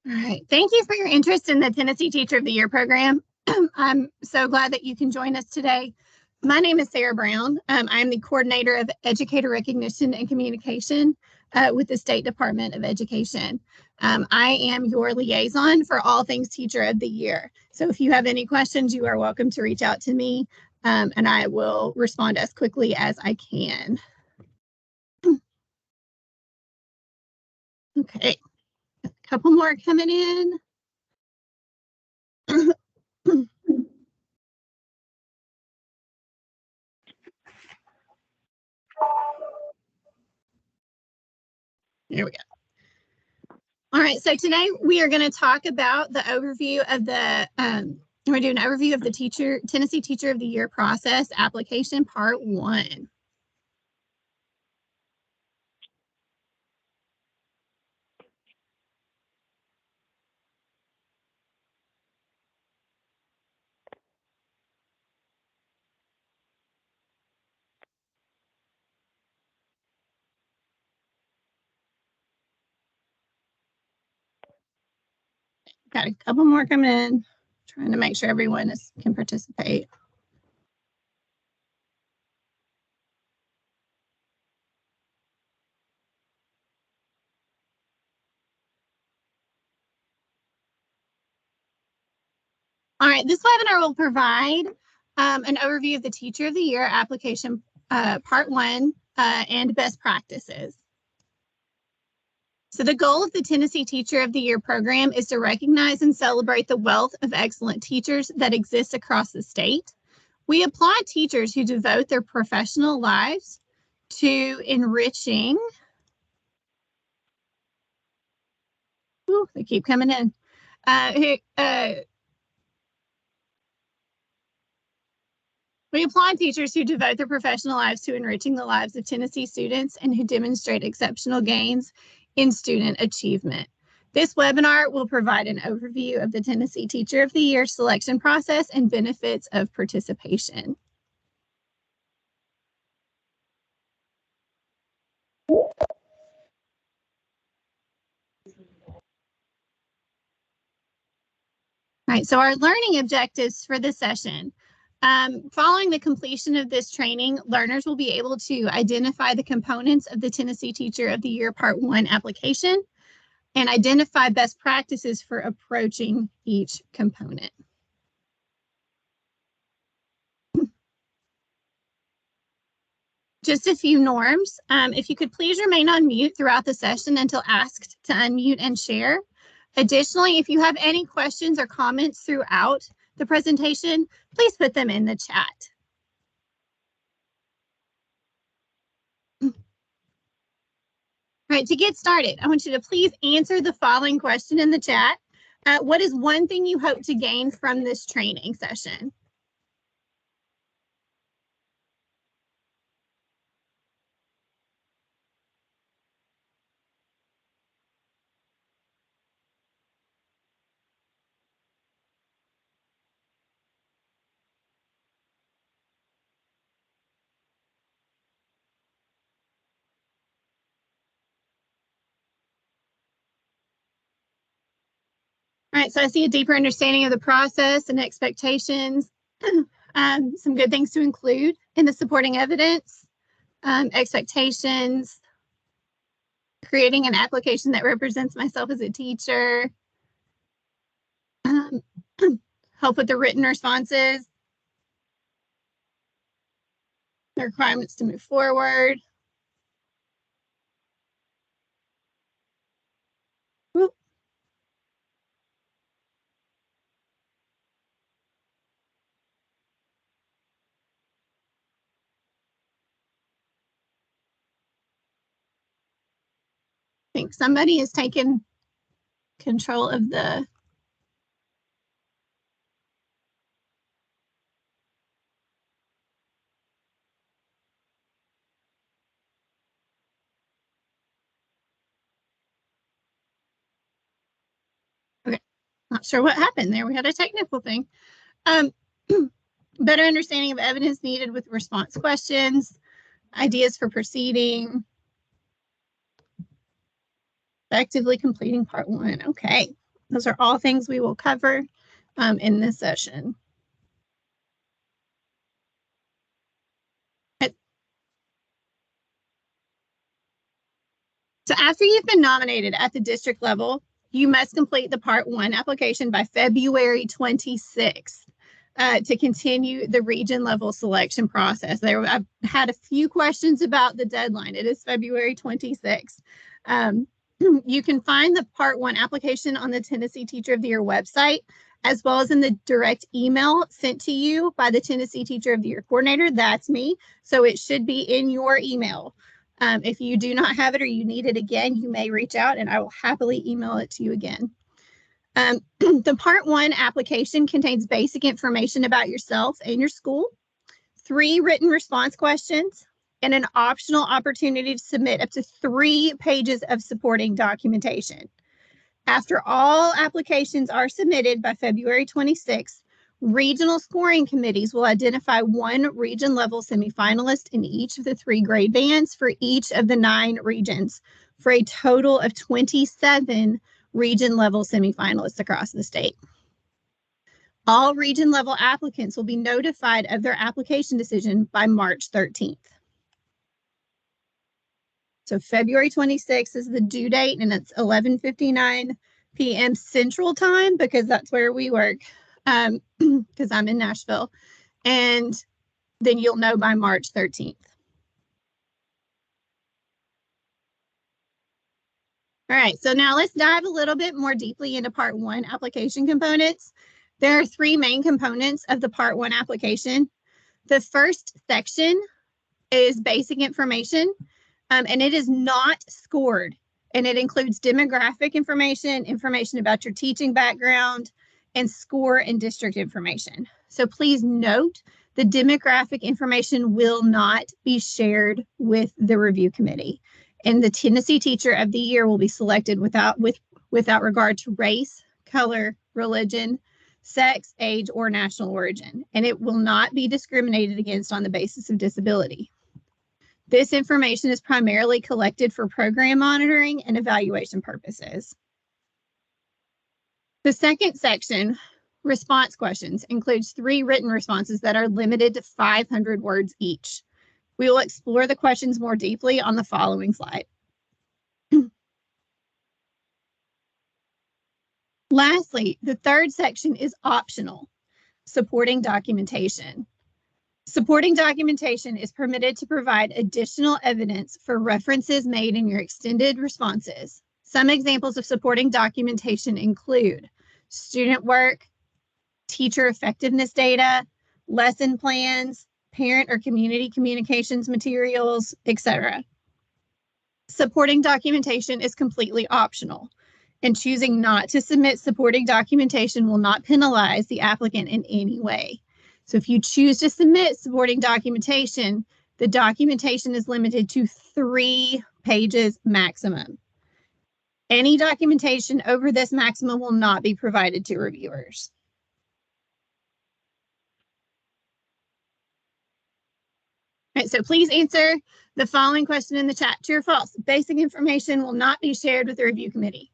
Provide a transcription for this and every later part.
All right. Thank you for your interest in the Tennessee Teacher of the Year program. I'm so glad that you can join us today. My name is Sarah Brown. I am the coordinator of educator recognition and communication with the State Department of Education. I am your liaison for all things Teacher of the Year. So if you have any questions, you are welcome to reach out to me, and I will respond as quickly as I can. Okay, a couple more coming in. Here we go. All right, so today we are going to talk about the overview of the, we're going to do an overview of the Tennessee Teacher of the Year process application part 1. Got a couple more coming in, trying to make sure everyone can participate. All right, this webinar will provide an overview of the Teacher of the Year application part 1 and best practices. So the goal of the Tennessee Teacher of the Year program is to recognize and celebrate the wealth of excellent teachers that exists across the state. We applaud teachers who devote their professional lives to enriching. Ooh, they keep coming in. We applaud teachers who devote their professional lives to enriching the lives of Tennessee students and who demonstrate exceptional gains in student achievement. This webinar will provide an overview of the Tennessee Teacher of the Year selection process and benefits of participation. All right, so our learning objectives for this session. Following the completion of this training, learners will be able to identify the components of the Tennessee Teacher of the Year Part 1 application and identify best practices for approaching each component. Just a few norms. If you could please remain on mute throughout the session until asked to unmute and share. Additionally, if you have any questions or comments throughout the presentation, please put them in the chat. All right, to get started, I want you to please answer the following question in the chat. What is one thing you hope to gain from this training session? All right, so I see a deeper understanding of the process and expectations. Some good things to include in the supporting evidence, expectations, creating an application that represents myself as a teacher, help with the written responses, the requirements to move forward. Whoop. I think somebody has taken control of the okay, not sure what happened there. We had a technical thing. Better understanding of evidence needed with response questions, ideas for proceeding, effectively completing part 1. Okay. Those are all things we will cover in this session. So after you've been nominated at the district level, you must complete the Part 1 application by February 26th to continue the region level selection process. I've had a few questions about the deadline. It is February 26th. You can find the Part 1 application on the Tennessee Teacher of the Year website, as well as in the direct email sent to you by the Tennessee Teacher of the Year coordinator. That's me. So it should be in your email. If you do not have it or you need it again, you may reach out and I will happily email it to you again. The Part 1 application contains basic information about yourself and your school, 3 written response questions, and an optional opportunity to submit up to 3 pages of supporting documentation. After all applications are submitted by February 26th, regional scoring committees will identify 1 region level semifinalist in each of the 3 grade bands for each of the 9 regions, for a total of 27 region level semifinalists across the state. All region level applicants will be notified of their application decision by March 13th. So February 26th is the due date, and it's 11:59 p.m. Central Time, because that's where we work, because I'm in Nashville. And then you'll know by March 13th. All right, so now let's dive a little bit more deeply into Part 1 application components. There are 3 main components of the Part 1 application. The first section is basic information, and it is not scored. And it includes demographic information, information about your teaching background, and score and district information. So please note the demographic information will not be shared with the review committee. And the Tennessee Teacher of the Year will be selected without regard to race, color, religion, sex, age, or national origin. And it will not be discriminated against on the basis of disability. This information is primarily collected for program monitoring and evaluation purposes. The second section, response questions, includes 3 written responses that are limited to 500 words each. We will explore the questions more deeply on the following slide. Lastly, the third section is optional, supporting documentation. Supporting documentation is permitted to provide additional evidence for references made in your extended responses. Some examples of supporting documentation include student work, teacher effectiveness data, lesson plans, parent or community communications materials, etc. Supporting documentation is completely optional, and choosing not to submit supporting documentation will not penalize the applicant in any way. So if you choose to submit supporting documentation, the documentation is limited to 3 pages maximum. Any documentation over this maximum will not be provided to reviewers. All right, so please answer the following question in the chat. True or false? Basic information will not be shared with the review committee.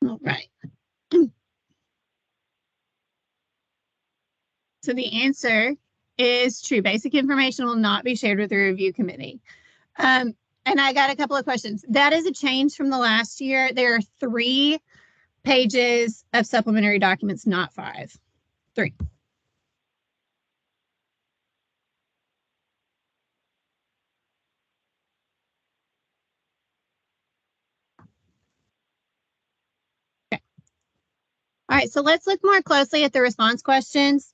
All right. So the answer is true. Basic information will not be shared with the review committee. And I got a couple of questions. That is a change from the last year. There are 3 pages of supplementary documents, not 5. 3. Okay. All right, so let's look more closely at the response questions.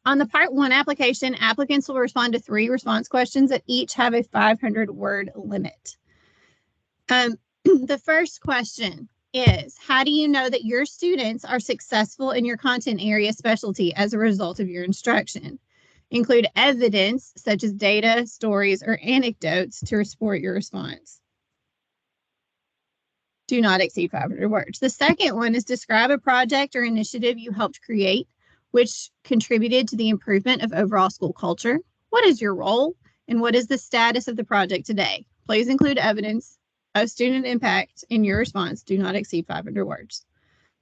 On the Part 1 application, applicants will respond to 3 response questions that each have a 500-word limit. The first question, is, how do you know that your students are successful in your content area specialty as a result of your instruction? Include evidence such as data, stories, or anecdotes to support your response. Do not exceed 500 words. The second one is describe a project or initiative you helped create, which contributed to the improvement of overall school culture. What is your role and what is the status of the project today? Please include evidence of student impact in your response. Do not exceed 500 words.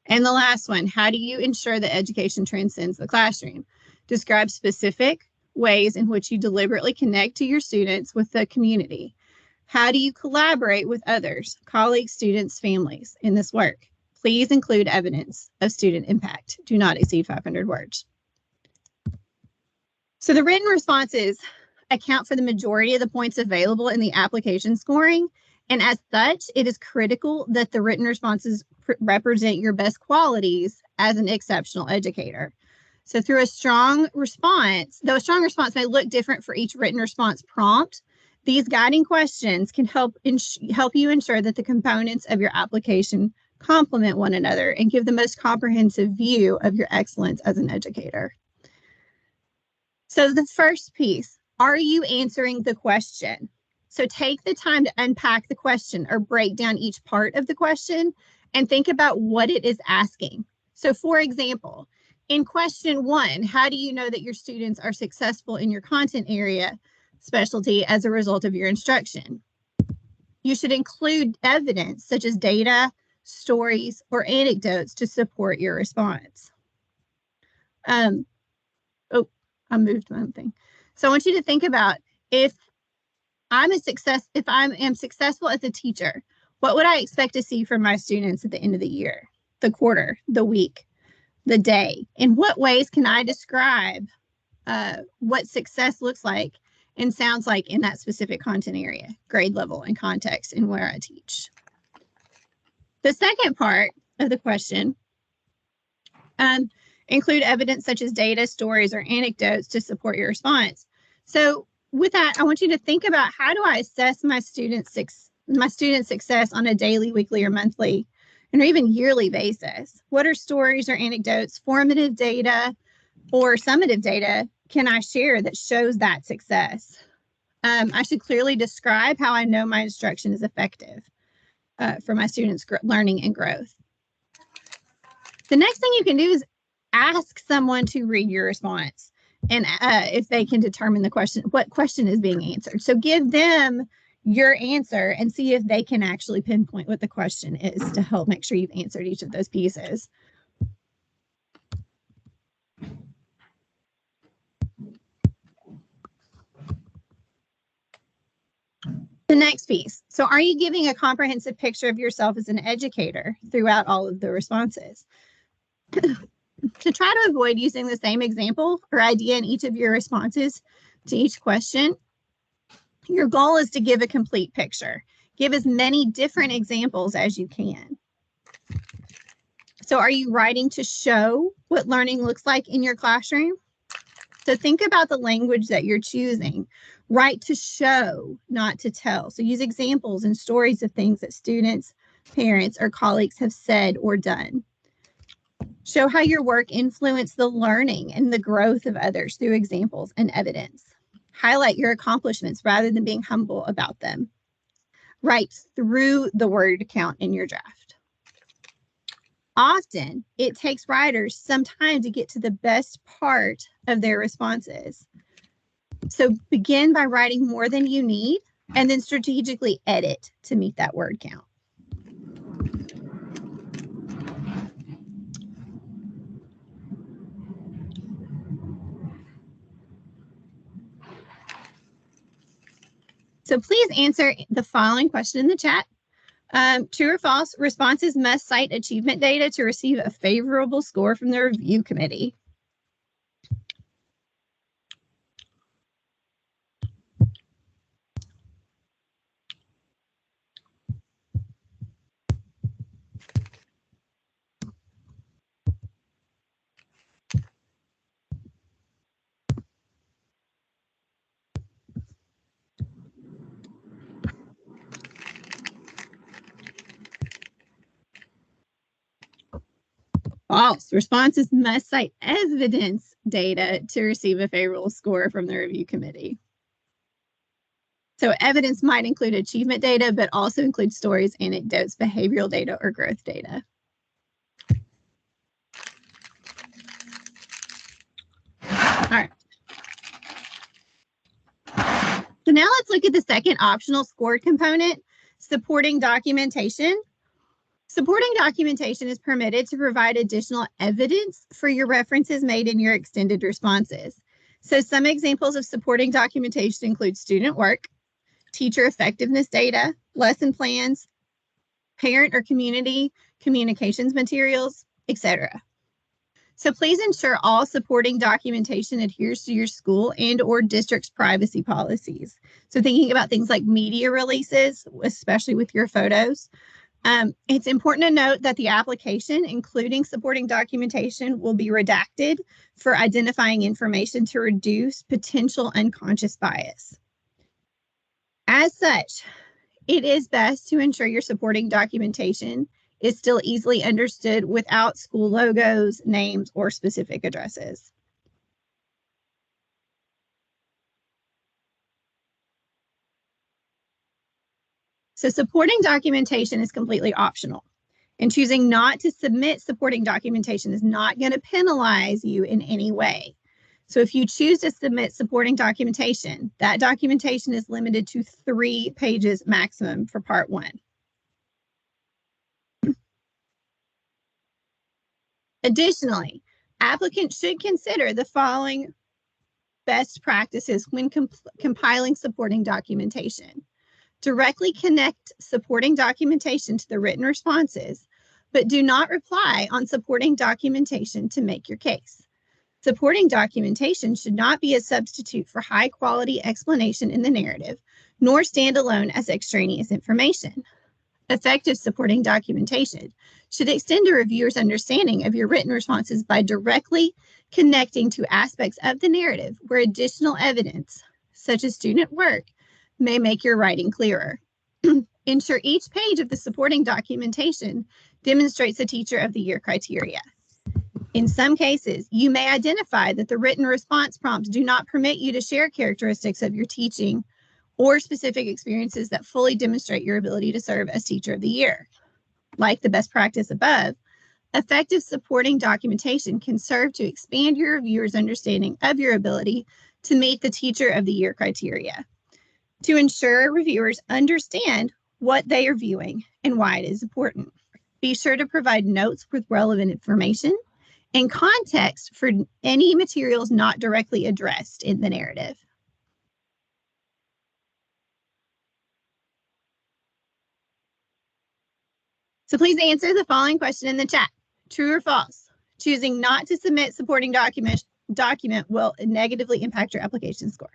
And the last one, how do you ensure that education transcends the classroom? Describe specific ways in which you deliberately connect to your students with the community. How do you collaborate with others, colleagues, students, families in this work? Please include evidence of student impact. Do not exceed 500 words. So the written responses account for the majority of the points available in the application scoring. And as such, it is critical that the written responses represent your best qualities as an exceptional educator. So through a strong response, though a strong response may look different for each written response prompt, these guiding questions can help you ensure that the components of your application complement one another and give the most comprehensive view of your excellence as an educator. So the first piece, are you answering the question? So take the time to unpack the question or break down each part of the question and think about what it is asking. So for example, in question 1, how do you know that your students are successful in your content area specialty as a result of your instruction? You should include evidence such as data, stories, or anecdotes to support your response. Oh, I moved my thing. So I want you to think about if I am successful as a teacher, what would I expect to see from my students at the end of the year, the quarter, the week, the day? In what ways can I describe what success looks like and sounds like in that specific content area, grade level, and context, and where I teach? The second part of the question, include evidence such as data, stories, or anecdotes to support your response. So with that, I want you to think about, how do I assess my students' success on a daily, weekly, or monthly, and or even yearly basis? What are stories or anecdotes, formative data, or summative data can I share that shows that success? I should clearly describe how I know my instruction is effective for my students' learning and growth. The next thing you can do is ask someone to read your response, and if they can determine what question is being answered. So give them your answer and see if they can actually pinpoint what the question is to help make sure you've answered each of those pieces. The next piece. So are you giving a comprehensive picture of yourself as an educator throughout all of the responses? To try to avoid using the same example or idea in each of your responses to each question, your goal is to give a complete picture. Give as many different examples as you can. So are you writing to show what learning looks like in your classroom? So think about the language that you're choosing. Write to show, not to tell. So use examples and stories of things that students, parents, or colleagues have said or done. Show how your work influenced the learning and the growth of others through examples and evidence. Highlight your accomplishments rather than being humble about them. Write through the word count in your draft. Often, it takes writers some time to get to the best part of their responses. So begin by writing more than you need and then strategically edit to meet that word count. So please answer the following question in the chat. True or false, responses must cite achievement data to receive a favorable score from the review committee. False. Responses must cite evidence data to receive a favorable score from the review committee. So evidence might include achievement data, but also include stories, anecdotes, behavioral data, or growth data. All right. So now let's look at the second optional scored component, supporting documentation. Supporting documentation is permitted to provide additional evidence for your references made in your extended responses. So some examples of supporting documentation include student work, teacher effectiveness data, lesson plans, parent or community communications materials, etc. So please ensure all supporting documentation adheres to your school and or district's privacy policies. So thinking about things like media releases, especially with your photos. It's important to note that the application, including supporting documentation, will be redacted for identifying information to reduce potential unconscious bias. As such, it is best to ensure your supporting documentation is still easily understood without school logos, names, or specific addresses. So supporting documentation is completely optional, and choosing not to submit supporting documentation is not going to penalize you in any way. So if you choose to submit supporting documentation, that documentation is limited to 3 pages maximum for part 1. Additionally, applicants should consider the following best practices when compiling supporting documentation. Directly connect supporting documentation to the written responses, but do not reply on supporting documentation to make your case. Supporting documentation should not be a substitute for high-quality explanation in the narrative, nor stand alone as extraneous information. Effective supporting documentation should extend a reviewer's understanding of your written responses by directly connecting to aspects of the narrative where additional evidence, such as student work, may make your writing clearer. Ensure each page of the supporting documentation demonstrates the Teacher of the Year criteria. In some cases, you may identify that the written response prompts do not permit you to share characteristics of your teaching or specific experiences that fully demonstrate your ability to serve as Teacher of the Year. Like the best practice above, effective supporting documentation can serve to expand your reviewer's understanding of your ability to meet the Teacher of the Year criteria. To ensure reviewers understand what they are viewing and why it is important, be sure to provide notes with relevant information and context for any materials not directly addressed in the narrative. So please answer the following question in the chat. True or false? Choosing not to submit supporting document will negatively impact your application score.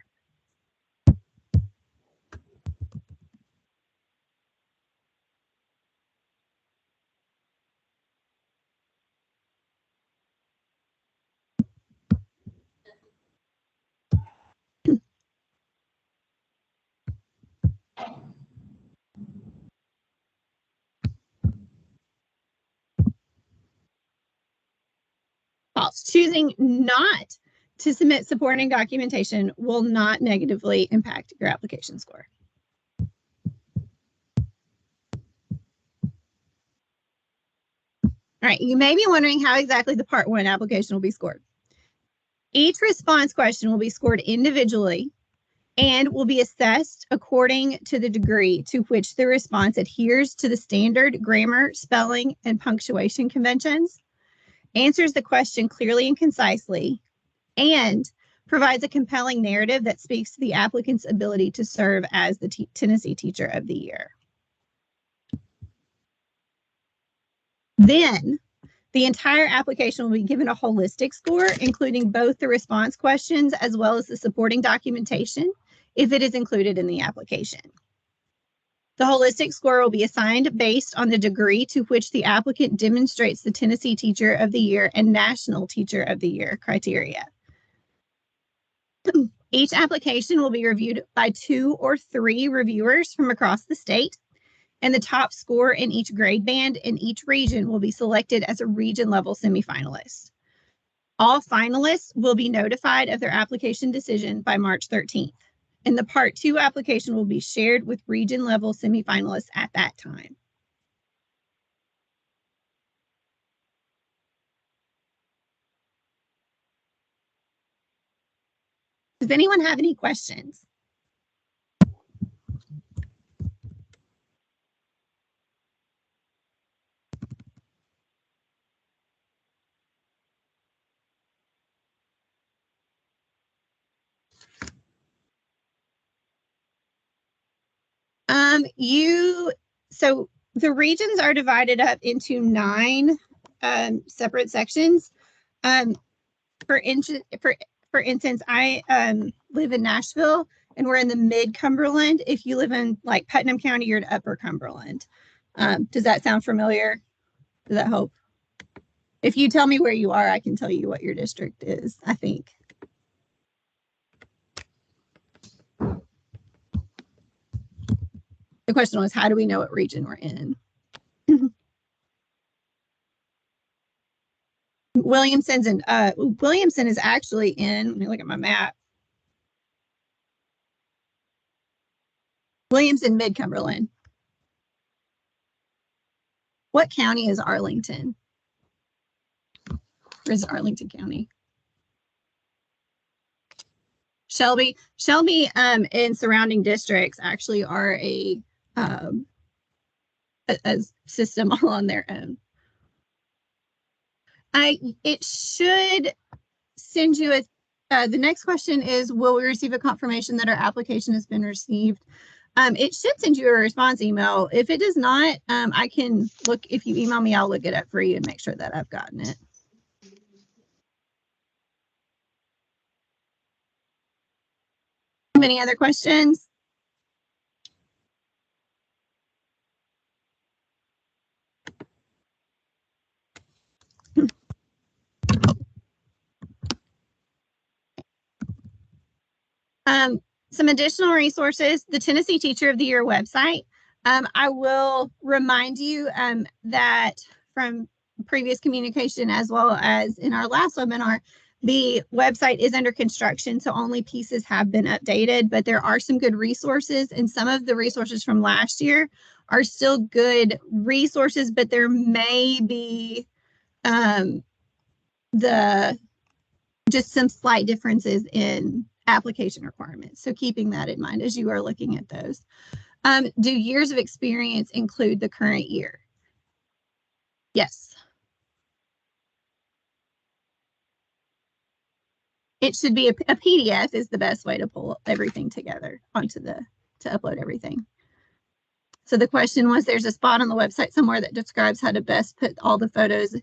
False. Choosing not to submit supporting documentation will not negatively impact your application score. All right, you may be wondering how exactly the Part 1 application will be scored. Each response question will be scored individually and will be assessed according to the degree to which the response adheres to the standard grammar, spelling, and punctuation conventions, answers the question clearly and concisely, and provides a compelling narrative that speaks to the applicant's ability to serve as the Tennessee Teacher of the Year. Then, the entire application will be given a holistic score, including both the response questions as well as the supporting documentation, if it is included in the application. The holistic score will be assigned based on the degree to which the applicant demonstrates the Tennessee Teacher of the Year and National Teacher of the Year criteria. Each application will be reviewed by 2 or 3 reviewers from across the state, and the top score in each grade band in each region will be selected as a region level semifinalist. All finalists will be notified of their application decision by March 13th, and the Part 2 application will be shared with region level semifinalists at that time. Does anyone have any questions? So the regions are divided up into 9 separate sections. For instance, I live in Nashville, and we're in the mid-Cumberland. If you live in like Putnam County, you're in Upper Cumberland. Does that sound familiar? Does that help? If you tell me where you are, I can tell you what your district is, I think. The question was, how do we know what region we're in? Williamson is actually in, let me look at my map. Williamson, mid-Cumberland. What county is Arlington? Or is it Arlington County? Shelby and surrounding districts actually are a system all on their own. It should send you the next question is, will we receive a confirmation that our application has been received? It should send you a response email. If it does not, I can look, if you email me, I'll look it up for you and make sure that I've gotten it. Any other questions? Some additional resources, the Tennessee Teacher of the Year website. I will remind you that from previous communication, as well as in our last webinar, the website is under construction, so only pieces have been updated, but there are some good resources, and some of the resources from last year are still good resources, but there may be just some slight differences in application requirements. So keeping that in mind as you are looking at those. Do years of experience include the current year? Yes. It should be a PDF is the best way to pull everything together onto to upload everything. So the question was, there's a spot on the website somewhere that describes how to best put all the photos,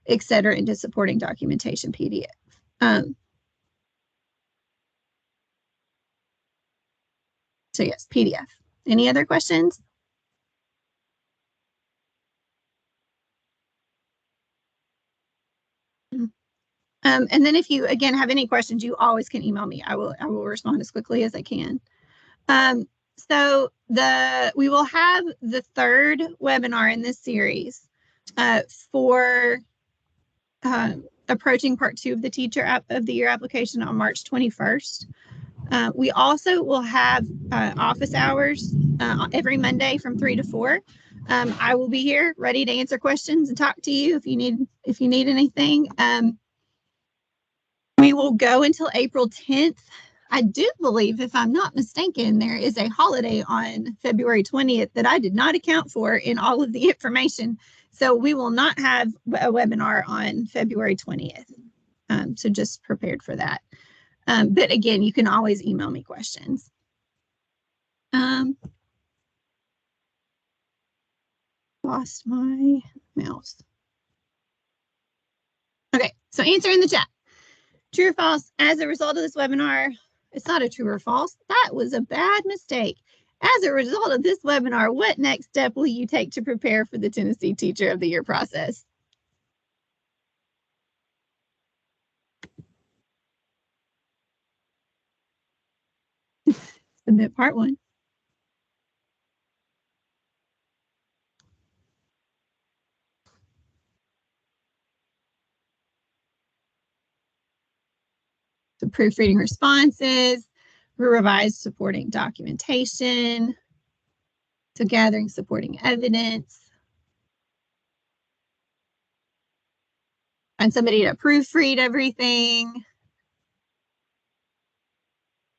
et cetera, into supporting documentation PDF. So yes, PDF. Any other questions? And then if you, again, have any questions, you always can email me. I will respond as quickly as I can. So we will have the 3rd webinar in this series for approaching Part 2 of the Teacher of the Year application on March 21st. We also will have office hours every Monday from 3 to 4. I will be here ready to answer questions and talk to you if you need anything. We will go until April 10th. I do believe, if I'm not mistaken, there is a holiday on February 20th that I did not account for in all of the information. So we will not have a webinar on February 20th. So just prepared for that. But again, you can always email me questions. Lost my mouse. Okay, so answer in the chat. True or false, as a result of this webinar, it's not a true or false. That was a bad mistake. As a result of this webinar, what next step will you take to prepare for the Tennessee Teacher of the Year process? Submit part 1. So proofreading responses, revised supporting documentation, so gathering supporting evidence, find somebody to proofread everything,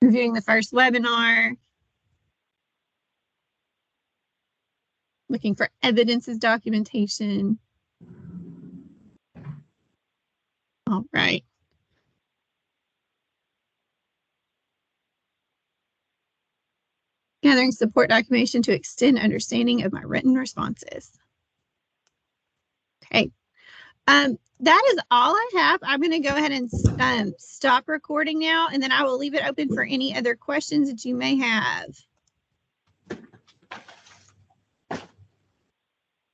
reviewing the first webinar, looking for evidences documentation. All right. Gathering support documentation to extend understanding of my written responses. Okay. That is all I have. I'm going to go ahead and stop recording now, and then I will leave it open for any other questions that you may have.